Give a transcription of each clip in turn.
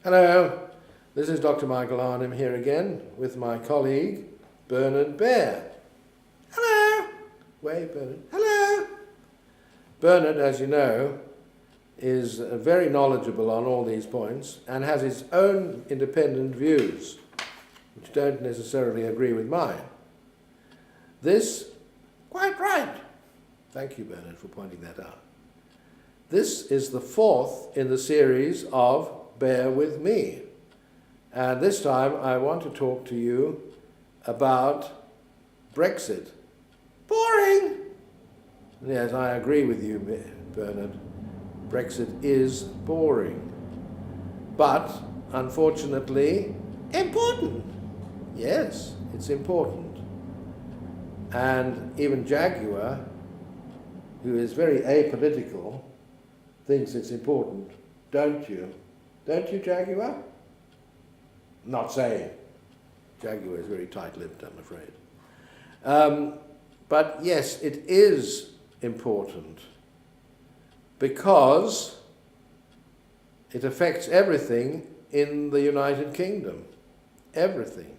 Hello, this is Dr. Michael Arnheim here again with my colleague Bernard Baer. Hello! Wave, Bernard. Hello! Bernard, as you know, is very knowledgeable on all these points and has his own independent views, which don't necessarily agree with mine. This, quite right. Thank you, Bernard, for pointing that out. This is the fourth in the series of Bear With Me. And this time I want to talk to you about Brexit. Boring! Yes, I agree with you, Bernard. Brexit is boring. But, unfortunately, important. Yes, it's important. And even Jaguar, who is very apolitical, thinks it's important. Don't you? Don't you, Jaguar? Not saying. Jaguar is very tight-lipped, I'm afraid. But yes, it is important because it affects everything in the United Kingdom. Everything.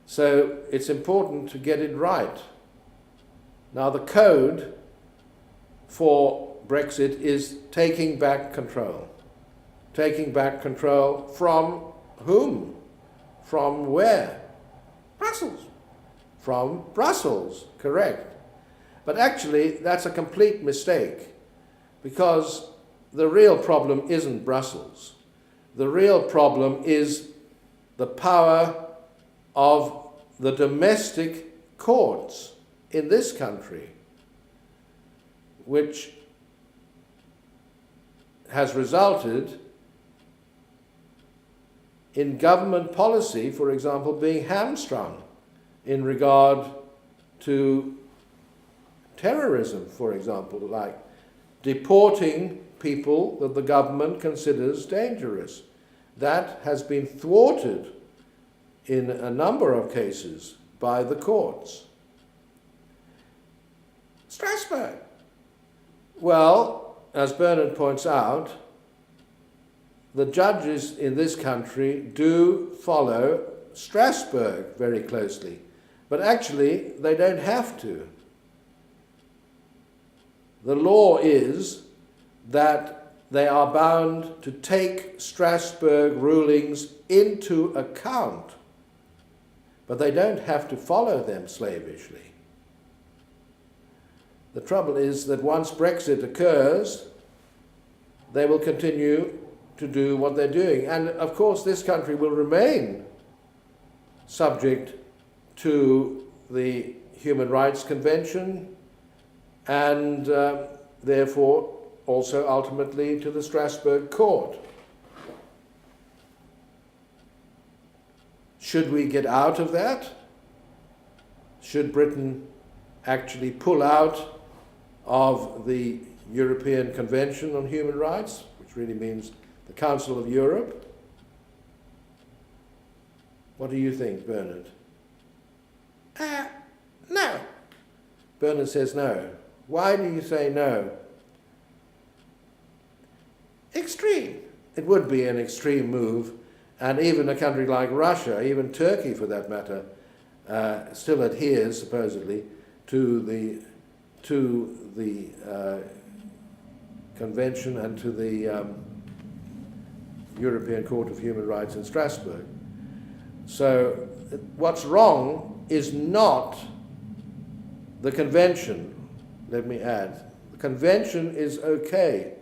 So it's important to get it right. Now the code for Brexit is taking back control. Taking back control from whom? From where? Brussels. From Brussels, correct. But actually, that's a complete mistake, because the real problem isn't Brussels. The real problem is the power of the domestic courts in this country, which has resulted in government policy, for example, being hamstrung in regard to terrorism, for example, like deporting people that the government considers dangerous. That has been thwarted in a number of cases by the courts. Strasbourg. Well, as Bernard points out, the judges in this country do follow Strasbourg very closely, but actually they don't have to. The law is that they are bound to take Strasbourg rulings into account, but they don't have to follow them slavishly. The trouble is that once Brexit occurs, they will continue to do what they're doing. And of course this country will remain subject to the Human Rights Convention and therefore also ultimately to the Strasbourg Court. Should we get out of that? Should Britain actually pull out of the European Convention on Human Rights, which really means the Council of Europe? What do you think, Bernard? No. Bernard says no. Why do you say no? Extreme. It would be an extreme move, and even a country like Russia, even Turkey for that matter, still adheres supposedly to the convention and to the European Court of Human Rights in Strasbourg. So what's wrong is not the convention, let me add. The convention is okay.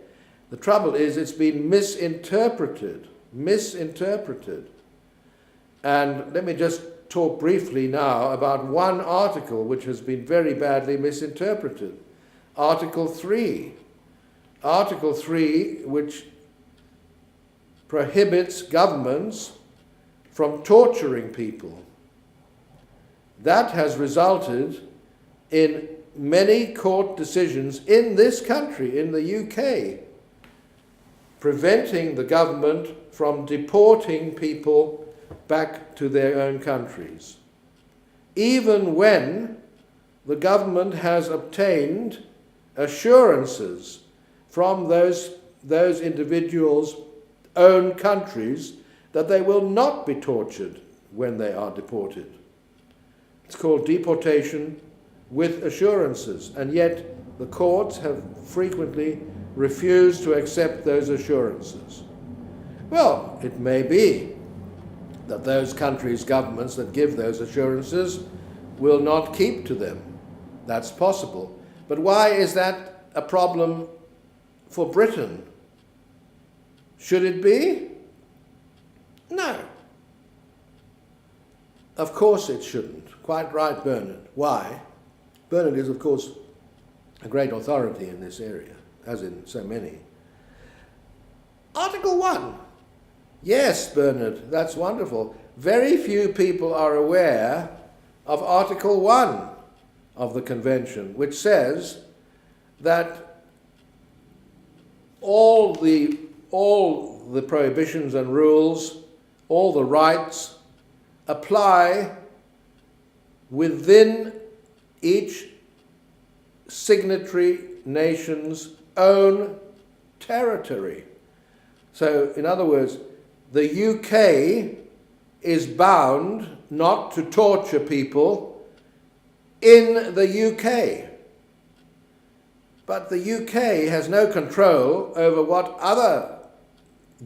The trouble is it's been misinterpreted. And let me just talk briefly now about one article which has been very badly misinterpreted. Article 3. Article 3, which prohibits governments from torturing people. That has resulted in many court decisions in this country, in the UK, preventing the government from deporting people back to their own countries, even when the government has obtained assurances from those individuals own countries that they will not be tortured when they are deported. It's called deportation with assurances, and yet the courts have frequently refused to accept those assurances. Well, it may be that those countries' governments that give those assurances will not keep to them. That's possible. But why is that a problem for Britain? Should it be? No. Of course it shouldn't. Quite right, Bernard. Why? Bernard is, of course, a great authority in this area, as in so many. Article 1. Yes, Bernard, that's wonderful. Very few people are aware of Article 1 of the Convention, which says that all the prohibitions and rules, all the rights apply within each signatory nation's own territory. So, in other words, the UK is bound not to torture people in the UK. But the UK has no control over what other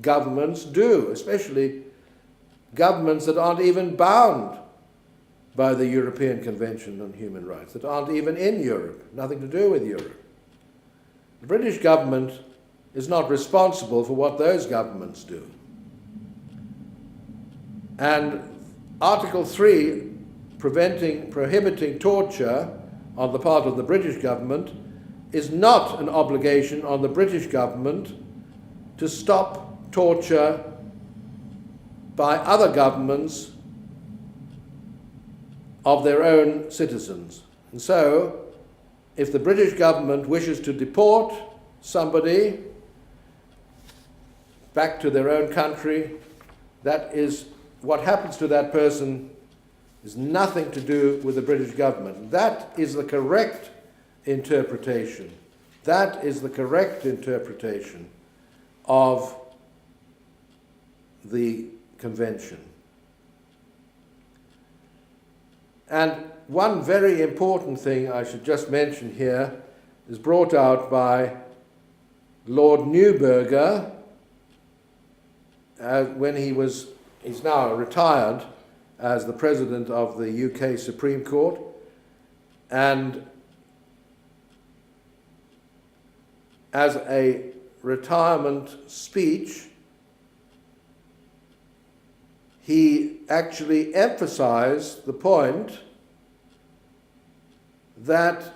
governments do, especially governments that aren't even bound by the European Convention on Human Rights, that aren't even in Europe, nothing to do with Europe. The British government is not responsible for what those governments do. And Article 3, prohibiting torture on the part of the British government, is not an obligation on the British government to stop torture by other governments of their own citizens. And so, if the British government wishes to deport somebody back to their own country, that is what happens to that person is nothing to do with the British government. That is the correct interpretation. That is the correct interpretation of the Convention. And one very important thing I should just mention here is brought out by Lord Neuberger when he's now retired as the President of the UK Supreme Court, and as a retirement speech, he actually emphasized the point that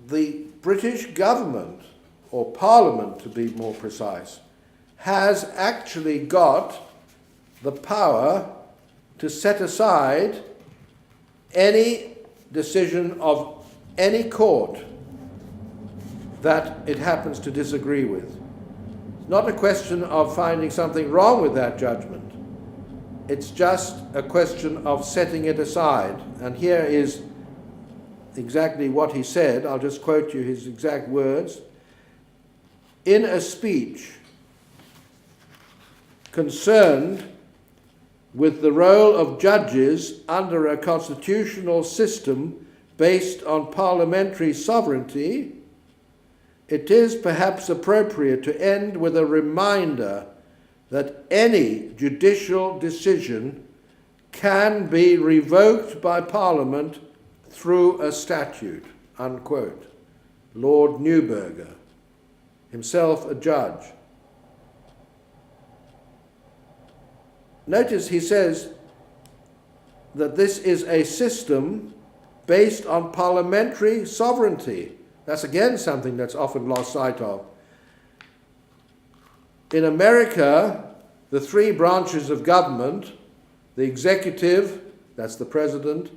the British government, or Parliament to be more precise, has actually got the power to set aside any decision of any court that it happens to disagree with. It's not a question of finding something wrong with that judgment. It's just a question of setting it aside. And here is exactly what he said. I'll just quote you his exact words. In a speech concerned with the role of judges under a constitutional system based on parliamentary sovereignty, it is perhaps appropriate to end with a reminder that any judicial decision can be revoked by Parliament through a statute, unquote. Lord Neuberger, himself a judge. Notice he says that this is a system based on parliamentary sovereignty. That's again something that's often lost sight of. In America, the three branches of government, the executive, that's the president,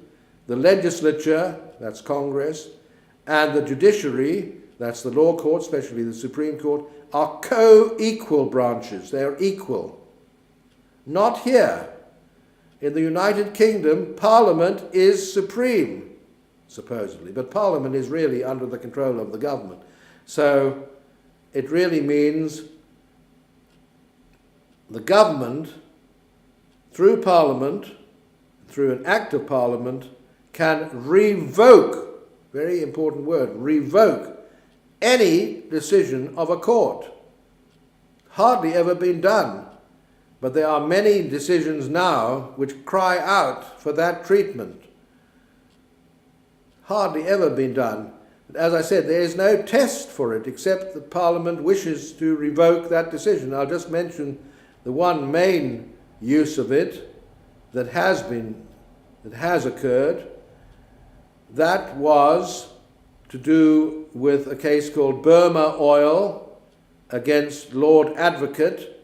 the legislature, that's Congress, and the judiciary, that's the law court, especially the Supreme Court, are co-equal branches. They are equal. Not here. In the United Kingdom, Parliament is supreme. supposedly. But Parliament is really under the control of the government. So it really means the government, through Parliament, through an act of Parliament, can revoke, very important word, revoke any decision of a court. Hardly ever been done, but there are many decisions now which cry out for that treatment. Hardly ever been done. As I said, there is no test for it except that Parliament wishes to revoke that decision. I'll just mention the one main use of it that has occurred. That was to do with a case called Burma Oil against Lord Advocate,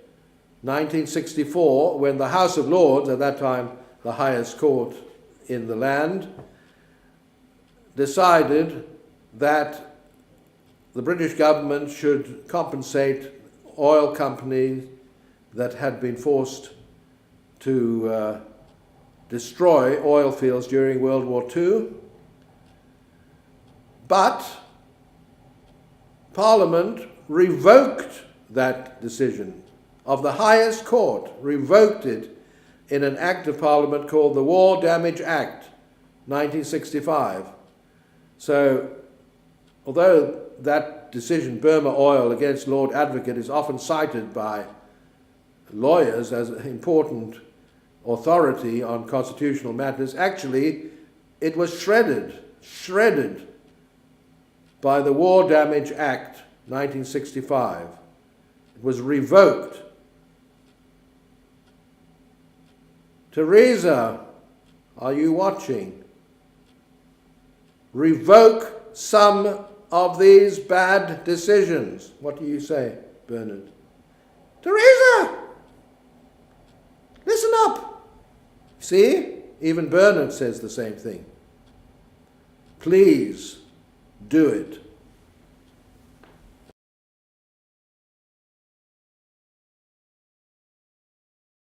1964, when the House of Lords, at that time the highest court in the land, decided that the British government should compensate oil companies that had been forced to destroy oil fields during World War II. But Parliament revoked that decision of the highest court, revoked it in an act of Parliament called the War Damage Act, 1965. So, although that decision, Burma Oil against Lord Advocate, is often cited by lawyers as an important authority on constitutional matters, actually it was shredded by the War Damage Act, 1965. It was revoked. Theresa, are you watching? Revoke some of these bad decisions. What do you say, Bernard? Theresa! Listen up! See? Even Bernard says the same thing. Please do it.